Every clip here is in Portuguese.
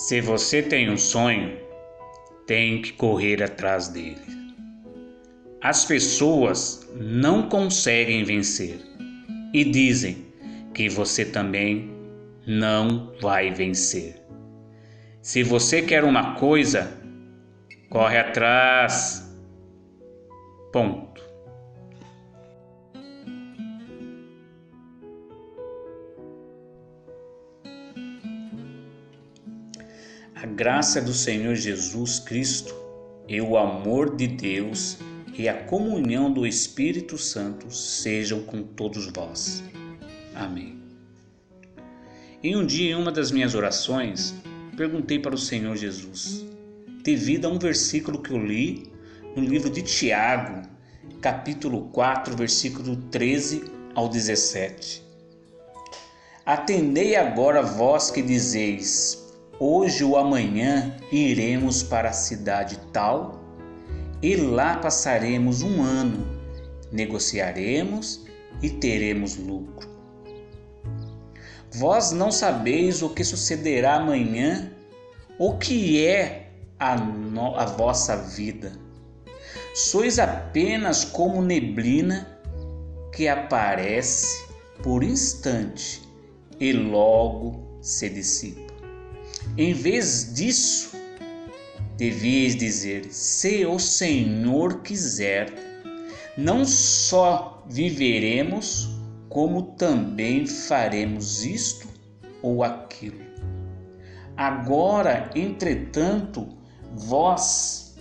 Se você tem um sonho, tem que correr atrás dele. As pessoas não conseguem vencer e dizem que você também não vai vencer. Se você quer uma coisa, corre atrás. Ponto. A graça do Senhor Jesus Cristo e o amor de Deus e a comunhão do Espírito Santo sejam com todos vós. Amém. Em um dia, em uma das minhas orações, perguntei para o Senhor Jesus, devido a um versículo que eu li no livro de Tiago, capítulo 4, versículo 13 ao 17. Atendei agora vós que dizeis, hoje ou amanhã iremos para a cidade tal e lá passaremos um ano, negociaremos e teremos lucro. Vós não sabeis o que sucederá amanhã, o que é a vossa vida. Sois apenas como neblina que aparece por instante e logo se dissipa. Em vez disso, devíeis dizer, se o Senhor quiser, não só viveremos, como também faremos isto ou aquilo. Agora, entretanto, vós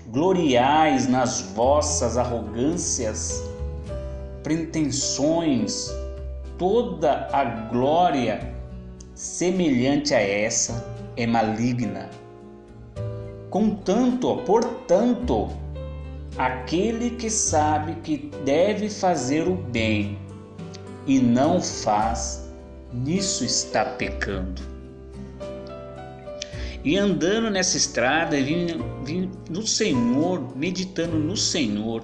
gloriais nas vossas arrogâncias, pretensões, toda a glória semelhante a essa é maligna. Portanto, aquele que sabe que deve fazer o bem e não faz, nisso está pecando. E andando nessa estrada, vim no Senhor, meditando no Senhor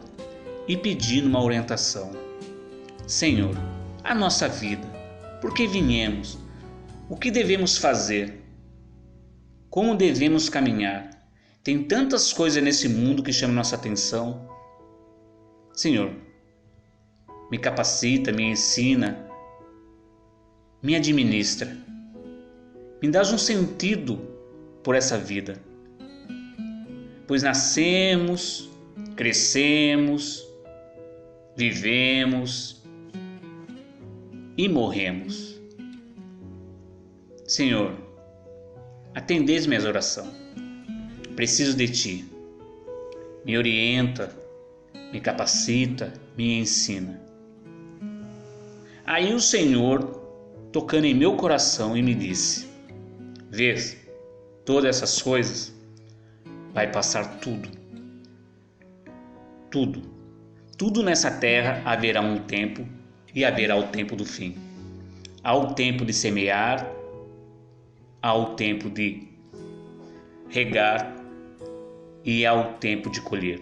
e pedindo uma orientação. Senhor, a nossa vida, por que viemos? O que devemos fazer? Como devemos caminhar? Tem tantas coisas nesse mundo que chamam nossa atenção. Senhor, me capacita, me ensina, me administra. Me dás um sentido por essa vida. Pois nascemos, crescemos, vivemos e morremos. Senhor, atendeis minhas orações. Preciso de Ti. Me orienta, me capacita, me ensina. Aí o Senhor, tocando em meu coração, e me disse, vês, todas essas coisas, vai passar tudo. Tudo nessa terra haverá um tempo e haverá o tempo do fim. Há o tempo de semear, há o tempo de regar e há o tempo de colher.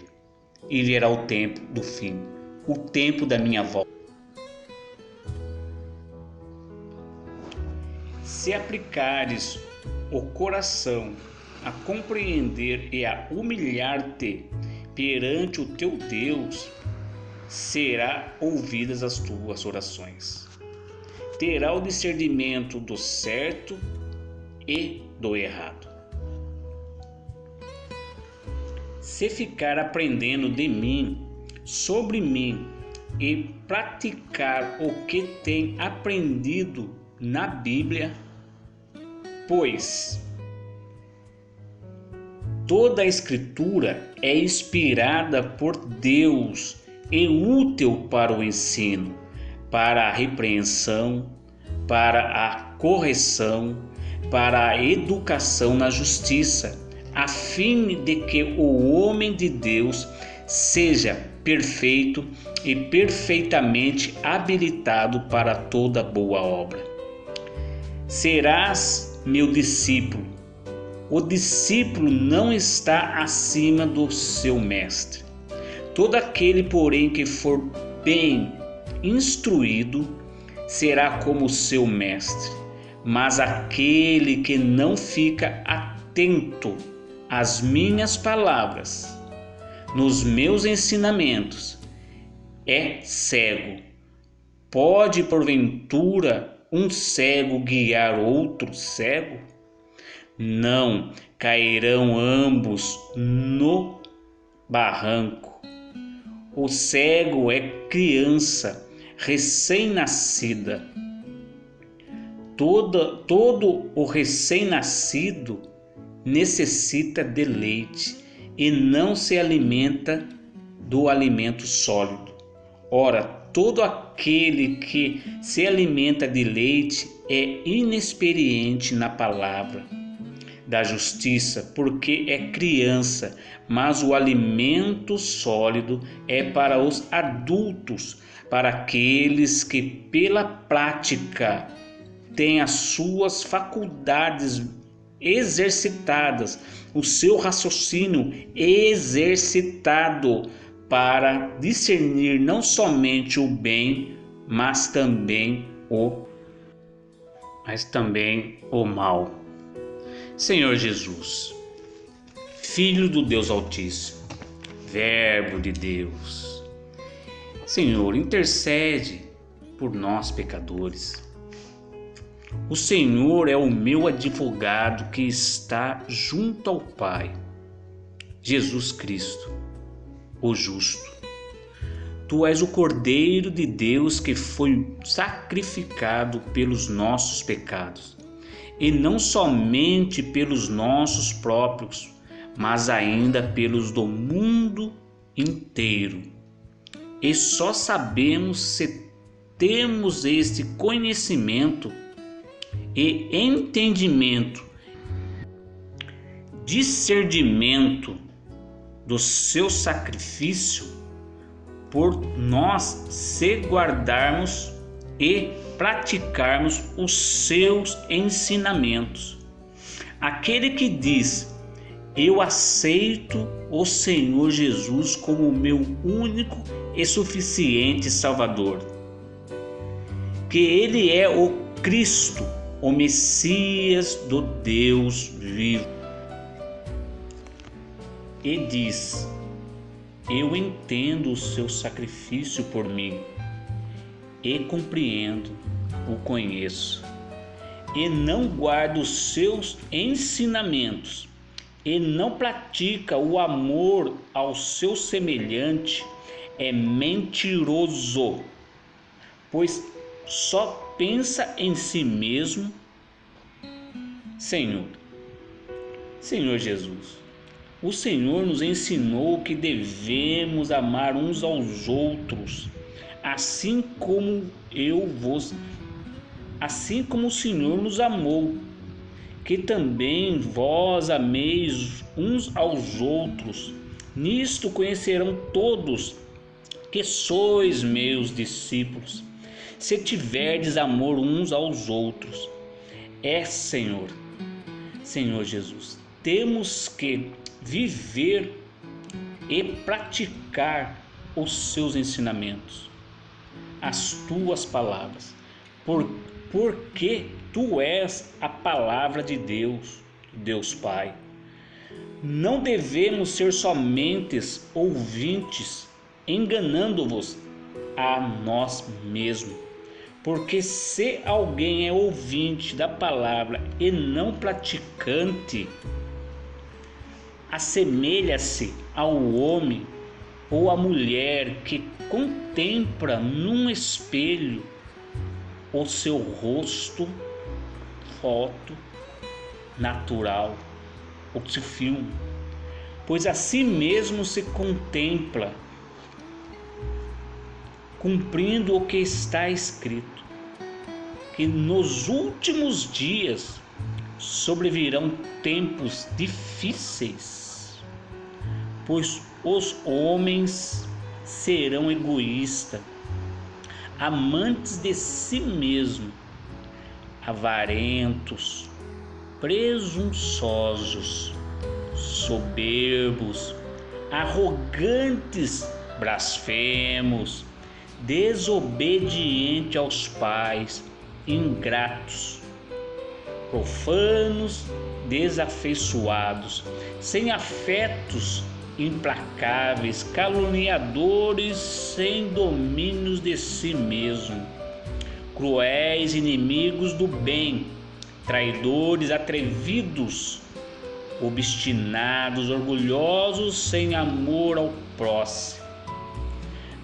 E virá o tempo do fim, o tempo da minha volta. Se aplicares o coração a compreender e a humilhar-te perante o teu Deus, será ouvidas as tuas orações. Terá o discernimento do certo e do errado. Se ficar aprendendo de mim, sobre mim, e praticar o que tem aprendido na Bíblia, pois toda a Escritura é inspirada por Deus e útil para o ensino, para a repreensão, para a correção, para a educação na justiça, a fim de que o homem de Deus seja perfeito e perfeitamente habilitado para toda boa obra. Serás meu discípulo. O discípulo não está acima do seu mestre. Todo aquele, porém, que for bem instruído, será como seu mestre. mas aquele que não fica atento às minhas palavras, nos meus ensinamentos, é cego. Pode, porventura, um cego guiar outro cego? Não, cairão ambos no barranco. O cego é criança recém-nascida. Todo o recém-nascido necessita de leite e não se alimenta do alimento sólido. Ora, todo aquele que se alimenta de leite é inexperiente na palavra da justiça, porque é criança, mas o alimento sólido é para os adultos, para aqueles que pela prática têm as suas faculdades exercitadas, o seu raciocínio exercitado para discernir não somente o bem, mas também o mal. Senhor Jesus, Filho do Deus Altíssimo, Verbo de Deus, Senhor, intercede por nós pecadores. O Senhor é o meu advogado que está junto ao Pai, Jesus Cristo, o justo. Tu és o Cordeiro de Deus que foi sacrificado pelos nossos pecados, e não somente pelos nossos próprios, mas ainda pelos do mundo inteiro. E só sabemos se temos este conhecimento e entendimento, discernimento do seu sacrifício, por nós se guardarmos e praticarmos os seus ensinamentos. Aquele que diz: eu aceito o Senhor Jesus como meu único e suficiente Salvador, que Ele é o Cristo, o Messias do Deus vivo, e diz: eu entendo o seu sacrifício por mim, e compreendo, o conheço, e não guarda os seus ensinamentos, e não pratica o amor ao seu semelhante, é mentiroso, pois só pensa em si mesmo. Senhor Jesus, o Senhor nos ensinou que devemos amar uns aos outros, assim como o Senhor nos amou, que também vós ameis uns aos outros. Nisto conhecerão todos que sois meus discípulos, se tiverdes amor uns aos outros. Senhor Jesus, temos que viver e praticar os seus ensinamentos, as tuas palavras, porque tu és a palavra de Deus, Deus Pai. Não devemos ser somente ouvintes, enganando-vos a nós mesmos, porque se alguém é ouvinte da palavra e não praticante, assemelha-se ao homem ou à mulher que contempla num espelho o seu rosto, foto natural, o seu filme, pois assim mesmo se contempla, cumprindo o que está escrito, que nos últimos dias sobrevirão tempos difíceis, pois os homens serão egoístas, amantes de si mesmo, avarentos, presunçosos, soberbos, arrogantes, blasfemos, desobedientes aos pais, ingratos, profanos, desafeiçoados, sem afetos implacáveis, caluniadores, sem domínios de si mesmo, cruéis, inimigos do bem, traidores, atrevidos, obstinados, orgulhosos, sem amor ao próximo,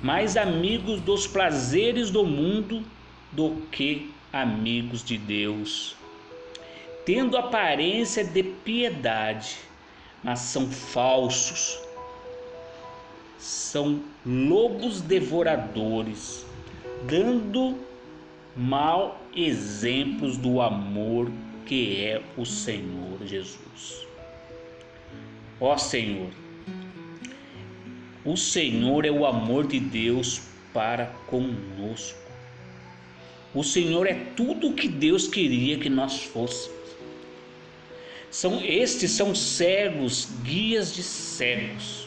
mais amigos dos prazeres do mundo do que amigos de Deus, tendo aparência de piedade, mas são falsos, são lobos devoradores, dando mau exemplos do amor que é o Senhor Jesus. Ó Senhor, o Senhor é o amor de Deus para conosco. O Senhor é tudo o que Deus queria que nós fôssemos. Estes são cegos, guias de cegos.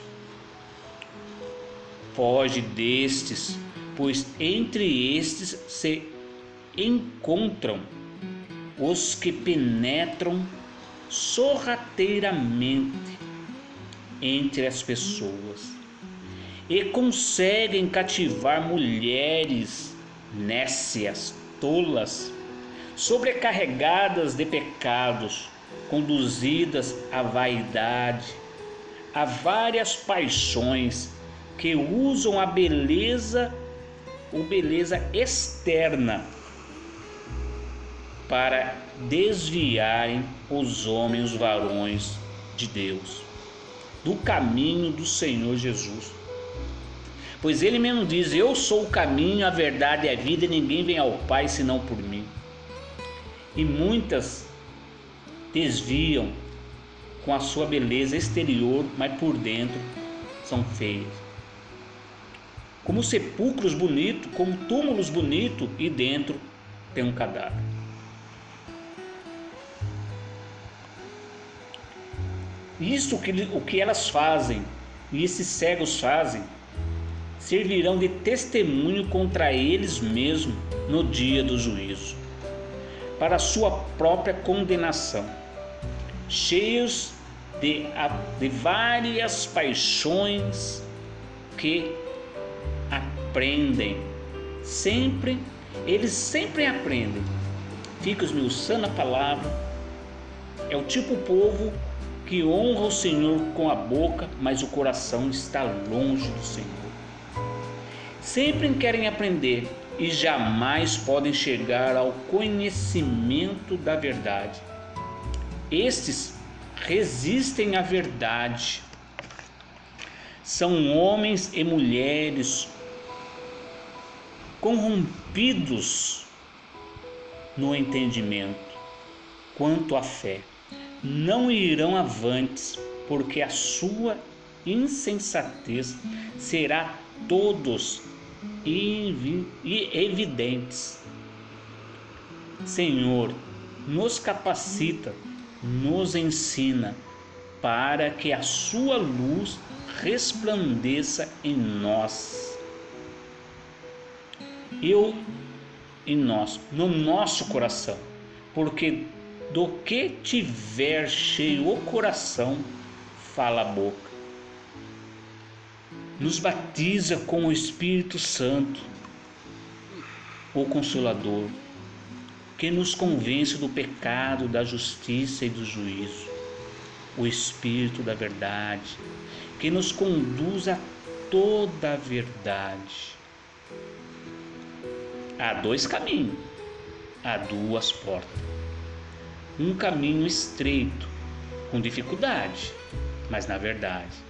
Foge destes, pois entre estes se encontram os que penetram sorrateiramente entre as pessoas e conseguem cativar mulheres nécias, tolas, sobrecarregadas de pecados, conduzidas à vaidade, a várias paixões que usam a beleza externa para desviarem os homens, os varões de Deus, do caminho do Senhor Jesus. Pois ele mesmo diz: eu sou o caminho, a verdade e a vida, e ninguém vem ao Pai senão por mim. E muitas desviam com a sua beleza exterior, mas por dentro são feias. Como sepulcros bonitos, como túmulos bonitos, e dentro tem um cadáver. Isso o que elas fazem, e esses cegos fazem, servirão de testemunho contra eles mesmos no dia do juízo, para a sua própria condenação, cheios de várias paixões que aprendem, eles sempre aprendem, ficam esmiuçando a palavra. É o tipo povo que honra o Senhor com a boca, mas o coração está longe do Senhor. Sempre querem aprender e jamais podem chegar ao conhecimento da verdade. Estes resistem à verdade. São homens e mulheres corrompidos no entendimento quanto à fé. Não irão avante, porque a sua insensatez será todos evidentes. Senhor, nos capacita, nos ensina, para que a sua luz resplandeça em nós. No nosso coração, porque do que tiver cheio o coração, fala a boca. Nos batiza com o Espírito Santo, o Consolador, que nos convence do pecado, da justiça e do juízo. O Espírito da verdade, que nos conduz a toda a verdade. Há dois caminhos, há duas portas. Um caminho estreito, com dificuldade, mas na verdade.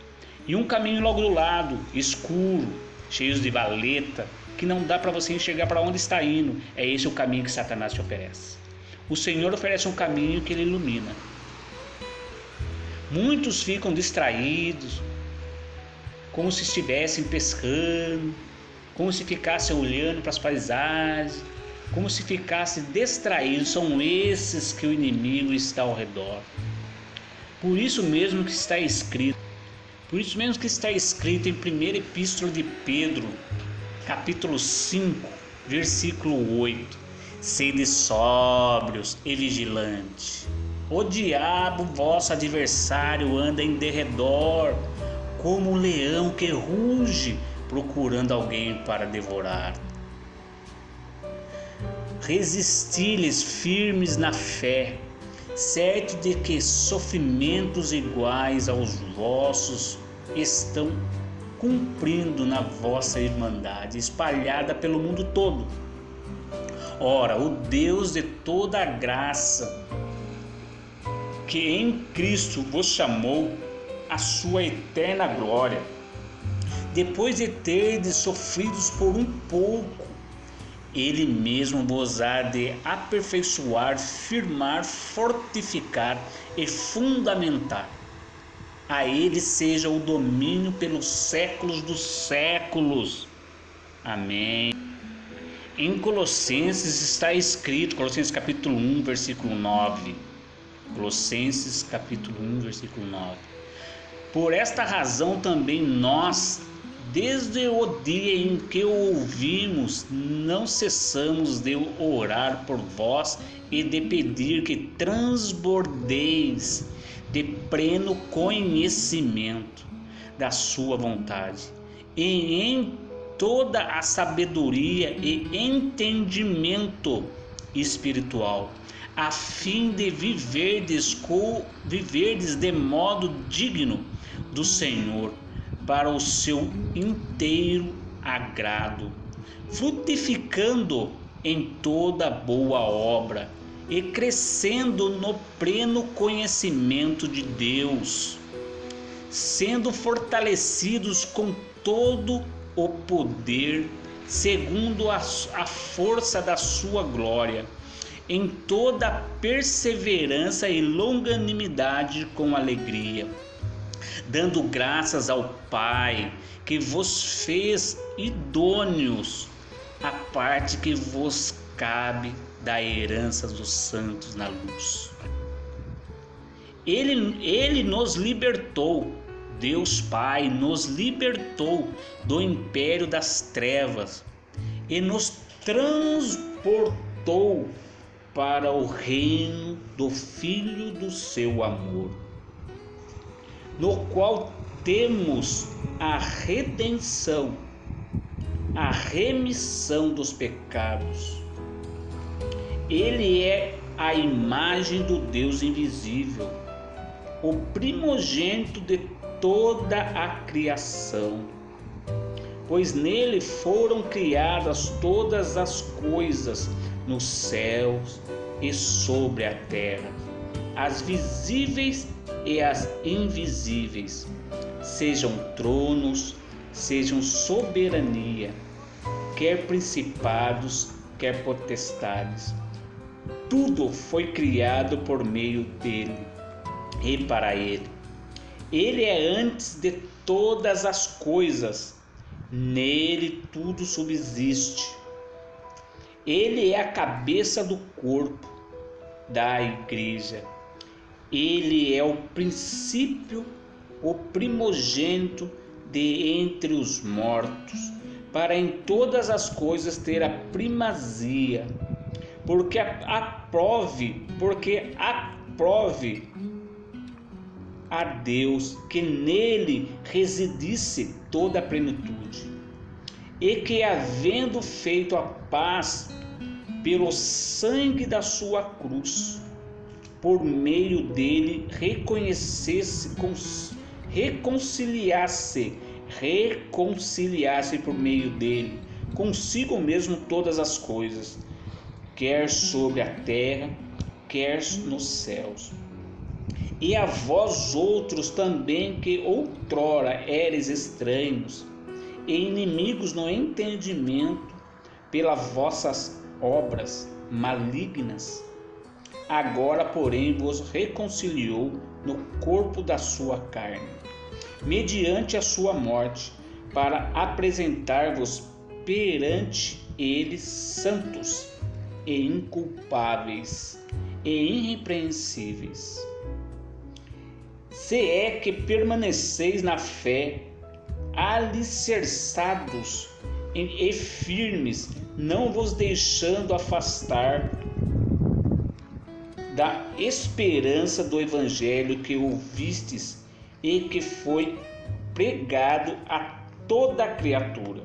E um caminho logo do lado, escuro, cheio de valeta, que não dá para você enxergar para onde está indo. É esse o caminho que Satanás te oferece. O Senhor oferece um caminho que ele ilumina. Muitos ficam distraídos, como se estivessem pescando, como se ficassem olhando para as paisagens, como se ficassem distraídos. São esses que o inimigo está ao redor. Por isso mesmo que está escrito em 1ª Epístola de Pedro, capítulo 5, versículo 8: Sede sóbrios e vigilantes. O diabo, vosso adversário, anda em derredor, como um leão que ruge, procurando alguém para devorar. Resisti-lhes firmes na fé, certo de que sofrimentos iguais aos vossos estão cumprindo na vossa irmandade, espalhada pelo mundo todo. Ora, o Deus de toda a graça, que em Cristo vos chamou à sua eterna glória, depois de terdes sofrido por um pouco, Ele mesmo vos há de aperfeiçoar, firmar, fortificar e fundamentar. A Ele seja o domínio pelos séculos dos séculos. Amém. Em Colossenses está escrito, Colossenses capítulo 1, versículo 9. Colossenses capítulo 1, versículo 9. Por esta razão também nós, desde o dia em que o ouvimos, não cessamos de orar por vós e de pedir que transbordeis de pleno conhecimento da sua vontade, e em toda a sabedoria e entendimento espiritual, a fim de viverdes de modo digno do Senhor, para o seu inteiro agrado, frutificando em toda boa obra e crescendo no pleno conhecimento de Deus, sendo fortalecidos com todo o poder, segundo a força da sua glória, em toda perseverança e longanimidade com alegria, dando graças ao Pai, que vos fez idôneos à parte que vos cabe da herança dos santos na luz. Ele nos libertou, Deus Pai nos libertou do império das trevas e nos transportou para o reino do Filho do seu amor, no qual temos a redenção, a remissão dos pecados. Ele é a imagem do Deus invisível, o primogênito de toda a criação, pois nele foram criadas todas as coisas nos céus e sobre a terra, as visíveis e as invisíveis, sejam tronos, sejam soberania, quer principados, quer potestades. Tudo foi criado por meio dele e para ele. Ele é antes de todas as coisas, nele tudo subsiste. Ele é a cabeça do corpo, da igreja. Ele é o princípio, o primogênito de entre os mortos, para em todas as coisas ter a primazia, porque aprove a Deus que nele residisse toda a plenitude, e que, havendo feito a paz pelo sangue da sua cruz, por meio dele reconciliasse por meio dele consigo mesmo todas as coisas, quer sobre a terra, quer nos céus. E a vós outros também, que outrora éreis estranhos e inimigos no entendimento pelas vossas obras malignas, agora, porém, vos reconciliou no corpo da sua carne, mediante a sua morte, para apresentar-vos perante ele santos e inculpáveis e irrepreensíveis. Se é que permaneceis na fé, alicerçados, e firmes, não vos deixando afastar da esperança do evangelho que ouvistes e que foi pregado a toda a criatura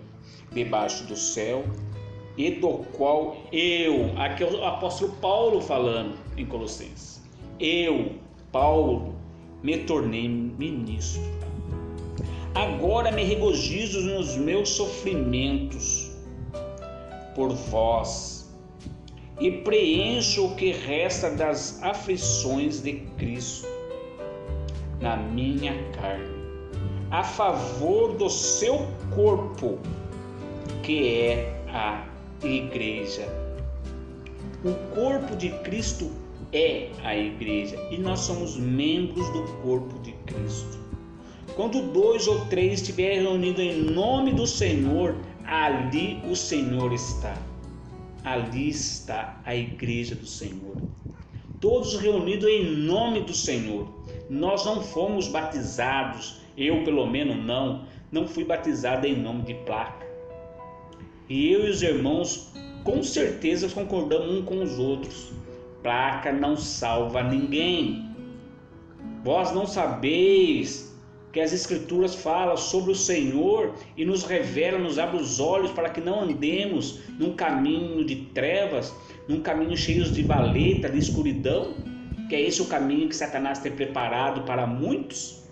debaixo do céu, e do qual aqui é o apóstolo Paulo falando em Colossenses, eu, Paulo, me tornei ministro. Agora me regozijo nos meus sofrimentos por vós e preencho o que resta das aflições de Cristo na minha carne, a favor do seu corpo, que é a igreja. O corpo de Cristo é a igreja e nós somos membros do corpo de Cristo. Quando 2 ou 3 estiverem reunidos em nome do Senhor, ali o Senhor está. Ali está a igreja do Senhor. Todos reunidos em nome do Senhor. Nós não fomos batizados, eu pelo menos não fui batizado em nome de placa. E eu e os irmãos com certeza concordamos uns com os outros. Placa não salva ninguém. Vós não sabeis que as Escrituras falam sobre o Senhor e nos revela, nos abre os olhos para que não andemos num caminho de trevas, num caminho cheio de valeta, de escuridão, que é esse o caminho que Satanás tem preparado para muitos?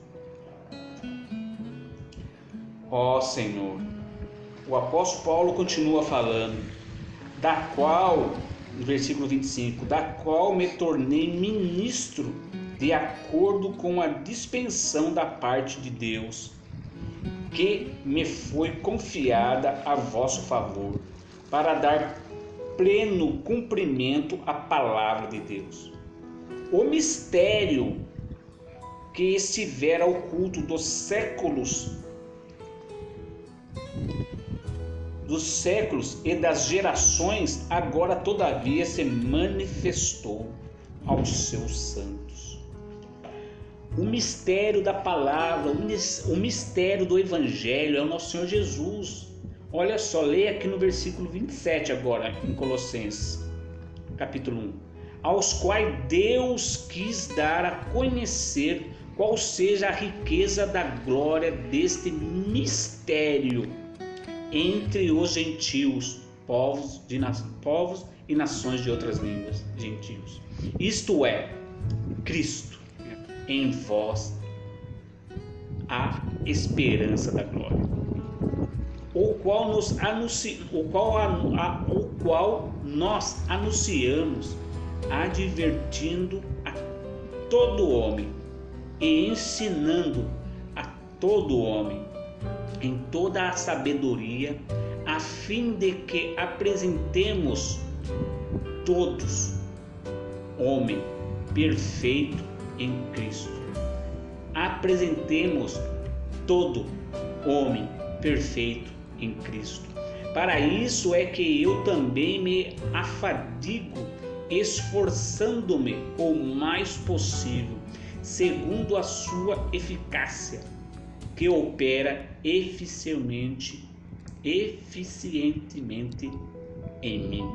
Ó Senhor, o apóstolo Paulo continua falando, da qual, no versículo 25, da qual me tornei ministro de acordo com a dispensação da parte de Deus, que me foi confiada a vosso favor, para dar pleno cumprimento à palavra de Deus. O mistério que estivera oculto dos séculos e das gerações, agora todavia se manifestou aos seus santos. O mistério da palavra, o mistério do evangelho é o nosso Senhor Jesus. Olha só, leia aqui no versículo 27 agora, em Colossenses, capítulo 1. Aos quais Deus quis dar a conhecer qual seja a riqueza da glória deste mistério entre os gentios, povos e nações de outras línguas, gentios. Isto é, Cristo, em vós a esperança da glória, o qual nós anunciamos, advertindo a todo homem e ensinando a todo homem em toda a sabedoria, a fim de que apresentemos todos homem perfeito em Cristo. Apresentemos todo homem perfeito em Cristo. Para isso é que eu também me afadigo, esforçando-me o mais possível, segundo a sua eficácia, que opera eficientemente em mim.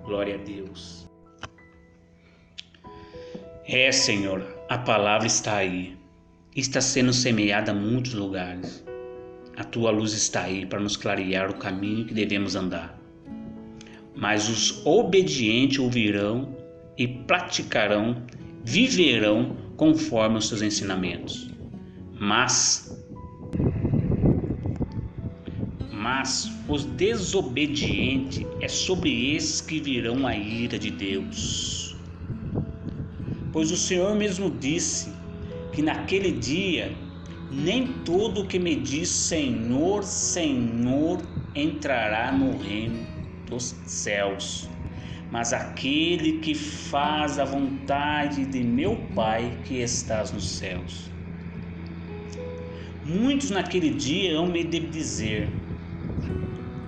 Glória a Deus. Senhor, a palavra está aí, está sendo semeada em muitos lugares. A tua luz está aí para nos clarear o caminho que devemos andar. Mas os obedientes ouvirão e praticarão, viverão conforme os seus ensinamentos. Mas os desobedientes, é sobre esses que virão a ira de Deus. Pois o Senhor mesmo disse que naquele dia nem todo o que me diz Senhor, Senhor entrará no reino dos céus, mas aquele que faz a vontade de meu Pai que estás nos céus. Muitos naquele dia hão me de dizer: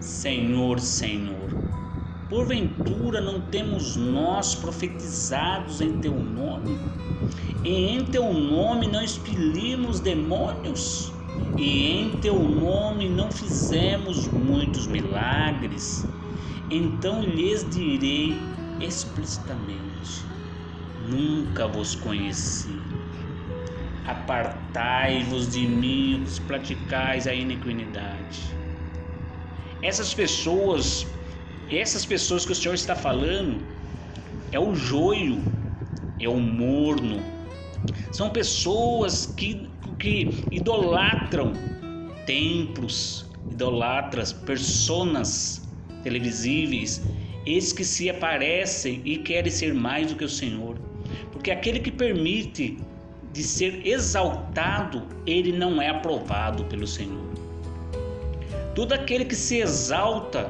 Senhor, Senhor, porventura não temos nós profetizados em teu nome? E em teu nome não expelimos demônios? e em teu nome não fizemos muitos milagres, então lhes direi explicitamente: nunca vos conheci. Apartai-vos de mim, os praticais a iniquidade. Essas pessoas que o Senhor está falando, é o joio, é o morno. São pessoas que idolatram templos, idolatram personas televisíveis, esses que se aparecem e querem ser mais do que o Senhor. Porque aquele que permite de ser exaltado, ele não é aprovado pelo Senhor. Todo aquele que se exalta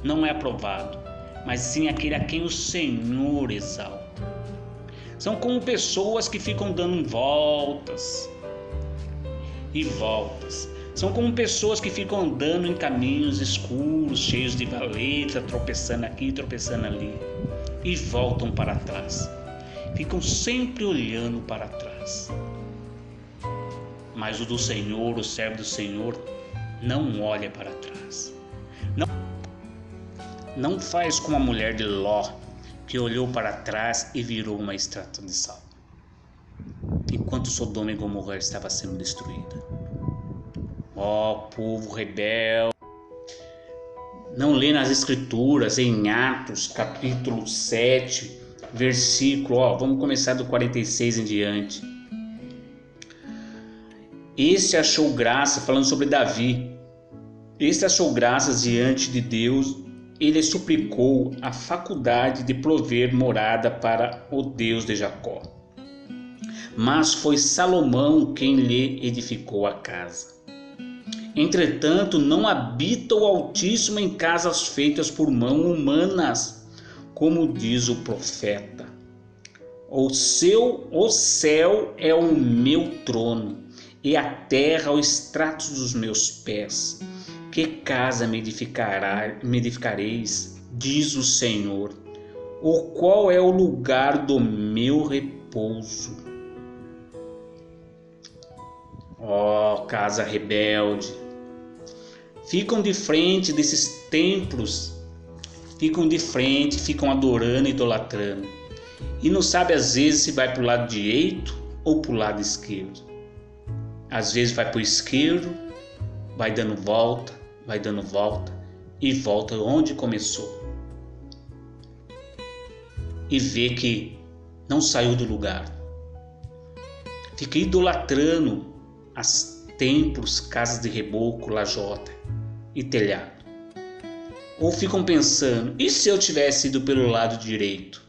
não é aprovado, mas sim aquele a quem o Senhor exalta. São como pessoas que ficam dando voltas e voltas. São como pessoas que ficam andando em caminhos escuros, cheios de valeta, tropeçando aqui, tropeçando ali, e voltam para trás. Ficam sempre olhando para trás. Mas o do Senhor, o servo do Senhor, não olha para trás. Não faz como a mulher de Ló, que olhou para trás e virou uma estátua de sal, enquanto Sodoma e Gomorra estava sendo destruída. Ó povo rebelde, não lê nas Escrituras, em Atos capítulo 7, versículo, vamos começar do 46 em diante. Este achou graça, falando sobre Davi, este achou graças diante de Deus, ele suplicou a faculdade de prover morada para o Deus de Jacó. Mas foi Salomão quem lhe edificou a casa. Entretanto, não habita o Altíssimo em casas feitas por mãos humanas, como diz o profeta. O céu é o meu trono, e a terra o estrato dos meus pés. Que casa me edificareis, diz o Senhor, ou qual é o lugar do meu repouso? Ó casa rebelde, ficam de frente desses templos, ficam adorando e idolatrando, e não sabe às vezes se vai para o lado direito ou para o lado esquerdo. Às vezes vai para o esquerdo, vai dando volta e volta onde começou, e vê que não saiu do lugar. Fica idolatrando as templos, casas de reboco, lajota e telhado. Ou ficam pensando, e se eu tivesse ido pelo lado direito?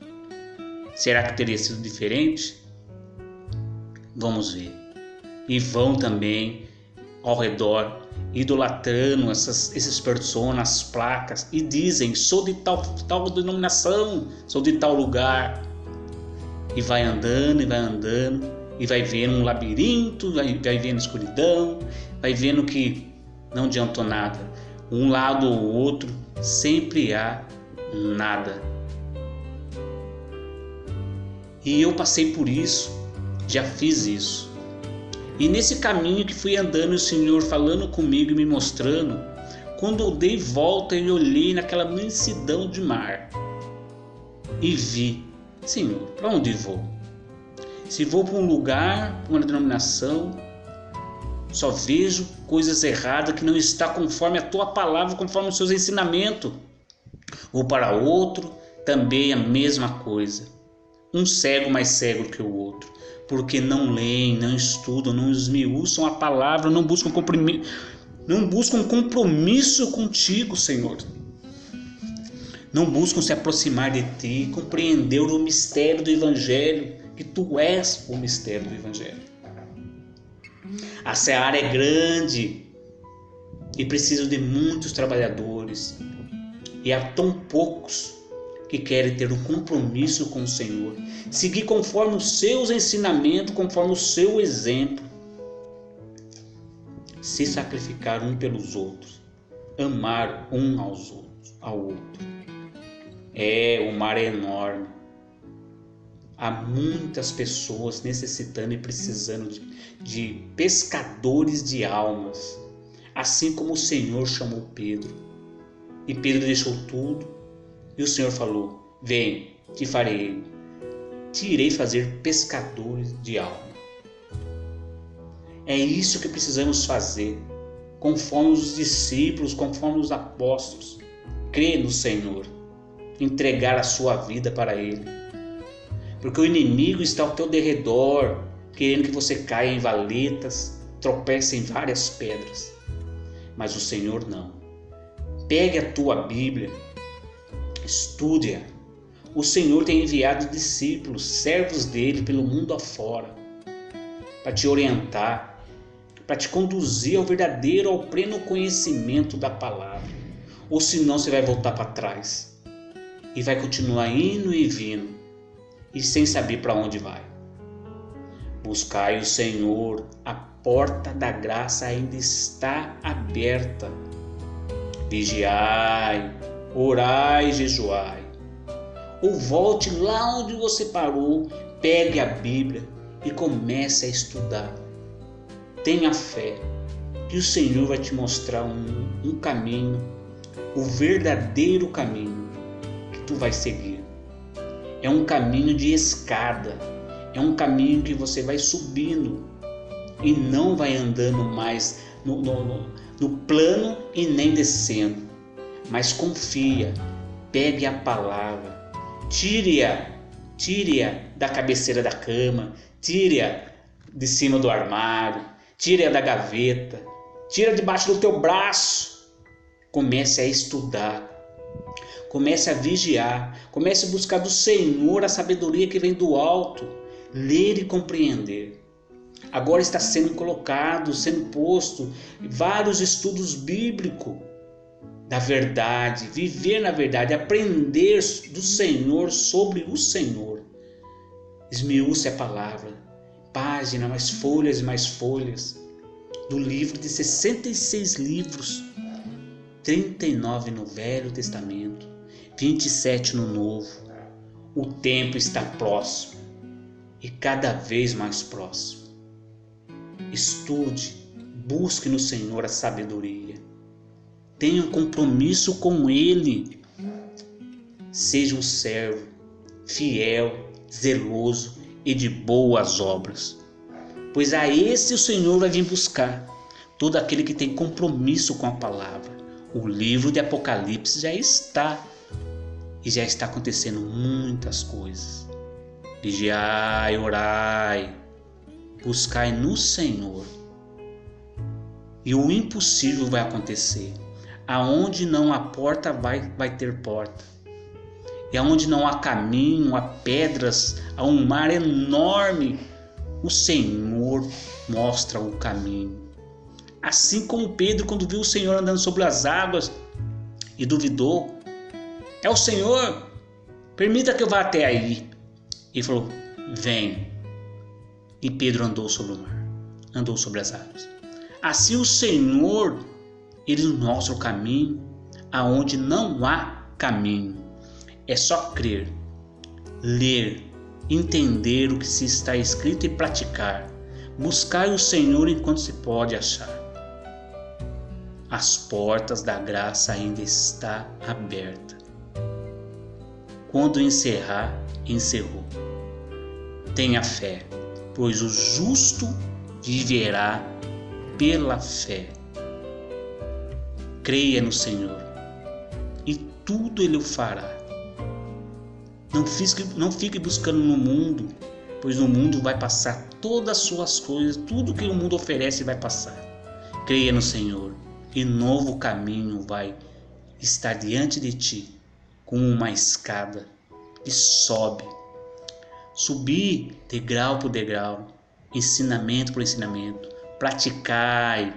Será que teria sido diferente? Vamos ver. E vão também ao redor idolatrando esses personas, as placas, e dizem, sou de tal denominação, sou de tal lugar. E vai andando, e vai vendo um labirinto, vai vendo escuridão, vai vendo que não adiantou nada. Um lado ou outro, sempre há nada. E eu passei por isso, já fiz isso. E nesse caminho que fui andando, o Senhor falando comigo e me mostrando, quando eu dei volta e olhei naquela imensidão de mar e vi, Senhor, para onde vou? Se vou para um lugar, para uma denominação, só vejo coisas erradas que não está conforme a tua palavra, conforme os seus ensinamentos. Ou para outro, também a mesma coisa. Um cego mais cego que o outro, porque não leem, não estudam, não esmiuçam a palavra, não buscam compromisso contigo, Senhor. Não buscam se aproximar de ti, compreender o mistério do Evangelho, que tu és o mistério do Evangelho. A seara é grande e precisa de muitos trabalhadores, e há tão poucos que querem ter um compromisso com o Senhor, seguir conforme os seus ensinamentos, conforme o seu exemplo, se sacrificar um pelos outros, amar um ao outro. O mar é enorme, Há muitas pessoas necessitando e precisando de pescadores de almas, assim como o Senhor chamou Pedro. E Pedro deixou tudo e o Senhor falou: vem, te farei, te irei fazer pescadores de alma. É isso que precisamos fazer, conforme os discípulos, conforme os apóstolos. Crer no Senhor, entregar a sua vida para Ele. Porque o inimigo está ao teu derredor, querendo que você caia em valetas, tropece em várias pedras. Mas o Senhor não. Pegue a tua Bíblia, estude-a. O Senhor tem enviado discípulos, servos dele pelo mundo afora, para te orientar, para te conduzir ao verdadeiro, ao pleno conhecimento da palavra. Ou senão você vai voltar para trás e vai continuar indo e vindo e sem saber para onde vai. Buscai o Senhor, a porta da graça ainda está aberta. Vigiai, orai, jejuai. Ou volte lá onde você parou, pegue a Bíblia e comece a estudar. Tenha fé que o Senhor vai te mostrar um caminho, o verdadeiro caminho que tu vai seguir. É um caminho de escada, é um caminho que você vai subindo e não vai andando mais no plano e nem descendo. Mas confia, pegue a palavra, tire-a da cabeceira da cama, tire-a de cima do armário, tire-a da gaveta, tire-a debaixo do teu braço. Comece a estudar. Comece a vigiar, comece a buscar do Senhor a sabedoria que vem do alto, ler e compreender. Agora está sendo colocado, sendo posto vários estudos bíblicos da verdade, viver na verdade, aprender do Senhor sobre o Senhor. Esmiúce a palavra, página, mais folhas e mais folhas, do livro de 66 livros, 39 no Velho Testamento, 27 no Novo. O tempo está próximo e cada vez mais próximo. Estude, busque no Senhor a sabedoria. Tenha um compromisso com Ele. Seja um servo, fiel, zeloso e de boas obras. Pois a esse o Senhor vai vir buscar, todo aquele que tem compromisso com a palavra. O livro de Apocalipse já está. E já está acontecendo muitas coisas. Vigiai, orai, buscai no Senhor. E o impossível vai acontecer. Aonde não há porta, vai ter porta. E aonde não há caminho, há pedras, há um mar enorme, o Senhor mostra o caminho. Assim como Pedro, quando viu o Senhor andando sobre as águas e duvidou, é o Senhor, permita que eu vá até aí. E falou, vem. E Pedro andou sobre o mar, andou sobre as águas. Assim o Senhor, Ele nos mostra o caminho aonde não há caminho. É só crer, ler, entender o que se está escrito e praticar. Buscai o Senhor enquanto se pode achar. As portas da graça ainda estão abertas. Quando encerrar, encerrou. Tenha fé, pois o justo viverá pela fé. Creia no Senhor e tudo Ele o fará. Não fique buscando no mundo, pois no mundo vai passar todas as suas coisas, tudo que o mundo oferece vai passar. Creia no Senhor e novo caminho vai estar diante de ti, como uma escada que sobe. Subir degrau por degrau, ensinamento por ensinamento. Praticai,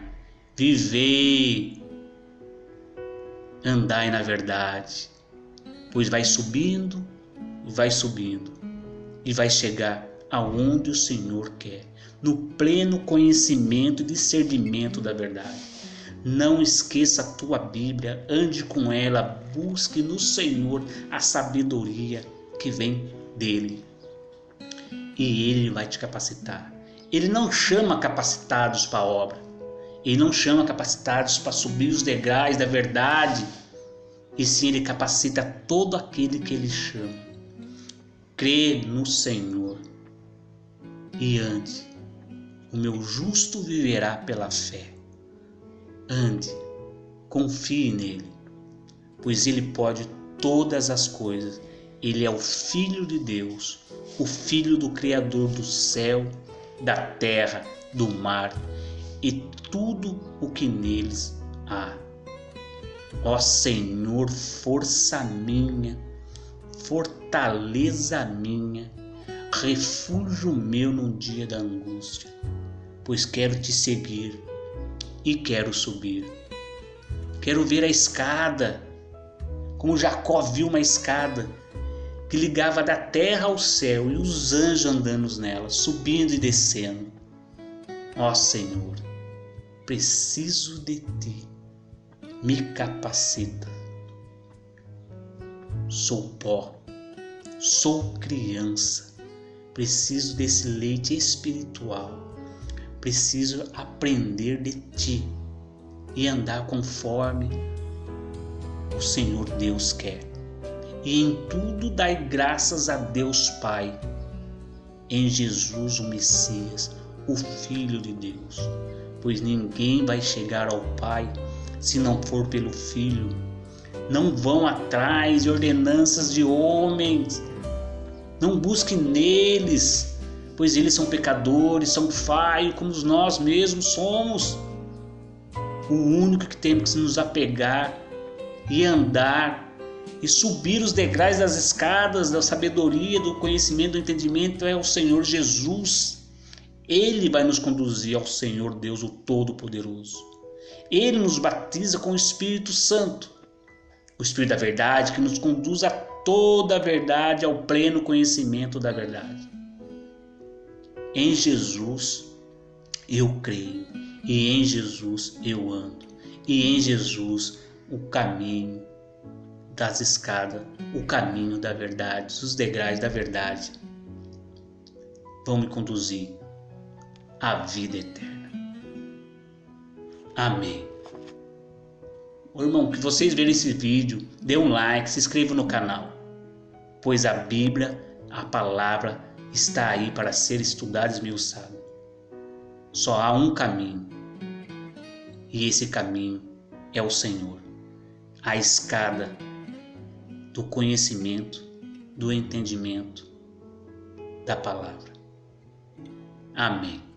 vivei, andai na verdade, pois vai subindo e vai chegar aonde o Senhor quer, no pleno conhecimento e discernimento da verdade. Não esqueça a tua Bíblia, ande com ela, busque no Senhor a sabedoria que vem dele. e Ele vai te capacitar. Ele não chama capacitados para a obra. Ele não chama capacitados para subir os degraus da verdade. E sim, Ele capacita todo aquele que Ele chama. Crê no Senhor e ande. O meu justo viverá pela fé. Ande, confie nele, pois Ele pode todas as coisas. Ele é o Filho de Deus, o Filho do Criador do céu, da terra, do mar e tudo o que neles há. Ó Senhor, força minha, fortaleza minha, refúgio meu no dia da angústia, pois quero te seguir e quero subir. Quero ver a escada, como Jacó viu uma escada que ligava da terra ao céu e os anjos andando nela, subindo e descendo. Ó Senhor, preciso de ti, me capacita. Sou pó, sou criança, preciso desse leite espiritual, preciso aprender de ti e andar conforme o Senhor Deus quer. E em tudo dai graças a Deus Pai, em Jesus o Messias, o Filho de Deus, pois ninguém vai chegar ao Pai se não for pelo Filho. Não vão atrás de ordenanças de homens, não busquem neles, pois eles são pecadores, são falhos, como nós mesmos somos. O único que temos que nos apegar e andar e subir os degraus das escadas da sabedoria, do conhecimento, do entendimento é o Senhor Jesus. Ele vai nos conduzir ao Senhor Deus, o Todo-Poderoso. Ele nos batiza com o Espírito Santo, o Espírito da verdade, que nos conduz a toda a verdade, ao pleno conhecimento da verdade. Em Jesus eu creio, e em Jesus eu ando, e em Jesus o caminho das escadas, o caminho da verdade, os degraus da verdade vão me conduzir à vida eterna. Amém. Irmão, que vocês verem esse vídeo, dê um like, se inscreva no canal, pois a Bíblia, a palavra, está aí para ser estudada e esmiuçada. Só há um caminho, e esse caminho é o Senhor. A escada do conhecimento, do entendimento da palavra. Amém.